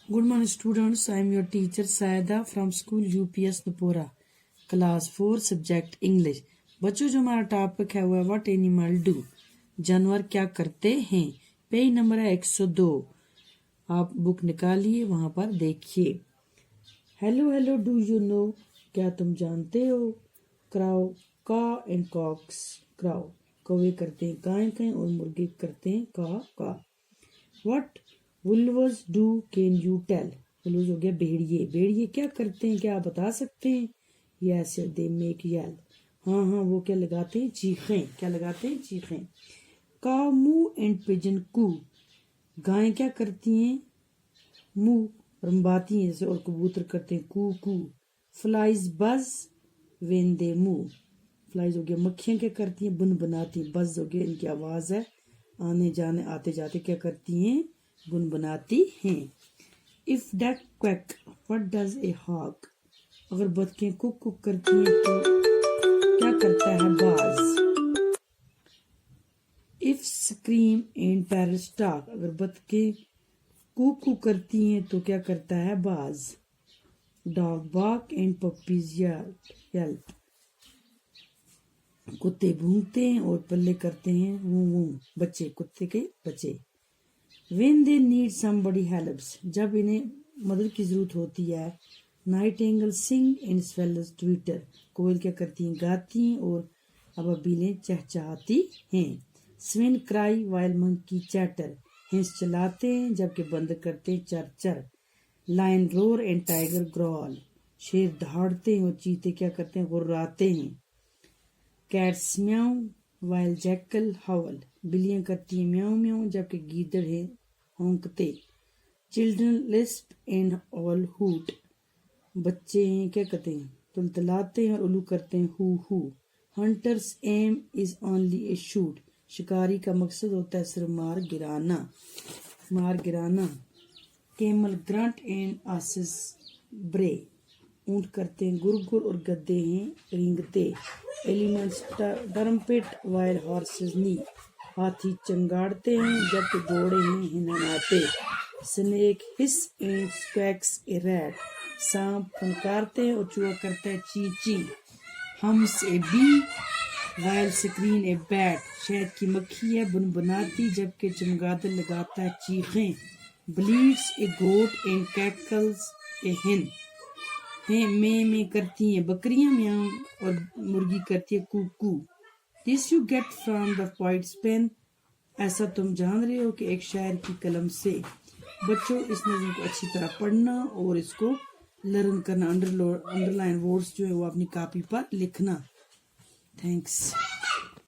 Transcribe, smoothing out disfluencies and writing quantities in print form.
Good morning students, I am your teacher Saida from school UPS Nupora, class 4 subject English। बच्चों जो हमारा topic है वो है व्हाट एनिमल डू, जानवर क्या करते हैं। पेज नंबर है 102। आप बुक निकालिए, वहां पर देखिए। Hello hello do you know, क्या तुम जानते हो। क्राउ का एंड कॉक्स, क्राउ कौवे करते हैं काएं काएं और मुर्गे करते हैं का। What wolves do can you tell, wolves हो गया भेड़िए, भेड़िए क्या करते हैं, क्या आप बता सकते हैं। यस दे मेक येल, हाँ हाँ वो क्या लगाते हैं, चीखें, क्या लगाते हैं, चीखें। काऊ मू एंड पिजन कू, गायें क्या करती हैं, मू रंबाती हैं जैसे, और कबूतर करते हैं कू कू। फ्लाइज बज वेन दे मू, फ्लाइज हो गया मक्खियां क्या करती हैं, बुन बनाती हैं। बज हो गया इनकी आवाज है, आने जाने आते जाते क्या करती हैं, बुन बनाती हैं। If duck quack what does a hawk, अगर बतखें कुक कुक करती हैं तो क्या करता है बाज। If scream and parrot talk, अगर बतखें कुक कुक करती हैं तो क्या करता है बाज। Dog bark and puppies yelp, कुत्ते भूंगते हैं और पल्ले करते हैं वू वू, बच्चे कुत्ते के बच्चे। When they need somebody helps, जब इन्हें मदद की जरूरत होती है। Nightingale sing and swallows twitter, कोयल क्या करती हैं, गाती हैं और अबीलें चहचहाती हैं। Swine cry while monkey chatter, हिंस चलाते हैं जबकि बंदर करते हैं चर चर। Lion roar and tiger growl, शेर दहाड़ते हैं और चीते क्या करते हैं, गुर्राते हैं। कैट्स म्याऊ वाइल जैकल हाउल, बिल्लियां करती हैं म्याऊ म्याऊ जबकि गीदड़ है होंकते। Children lisp and owls hoot, बच्चे हैं क्या करते हैं, तुलतलाते हैं और उल्लू करते हैं हु हु। Hunters aim is only a shoot, शिकारी का मकसद होता है सिर्फ मार गिराना। कैमल ग्रंट एंड आसिस ब्रे, ऊंट करते हैं गुरगुर और गधे हैं रेंगते। Elephants trumpet while horses neigh, हाथी चंगाड़ते हैं जबकि घोड़े हैं हिननाते। Snake hiss and squeaks a rat, सांप फनकारते हैं और चूहा करता है ची ची। Hums a bee while screen a bat, शहद की मक्खी है बुनबुनाती जबकि चमगादड़ लगाता है चीखें। ब्लीड्स ए गोट एंड कैकल्स ए हिन, हैं में करती हैं बकरियां म्याऊं और मुर्गी करती है कू। This you get from the poet's pen, ऐसा तुम जान रहे हो कि एक शायर की कलम से। बच्चों इस नज़म को अच्छी तरह पढ़ना और इसको लर्न करना, अंडरलाइन वर्ड्स जो है वो अपनी कॉपी पर लिखना। थैंक्स।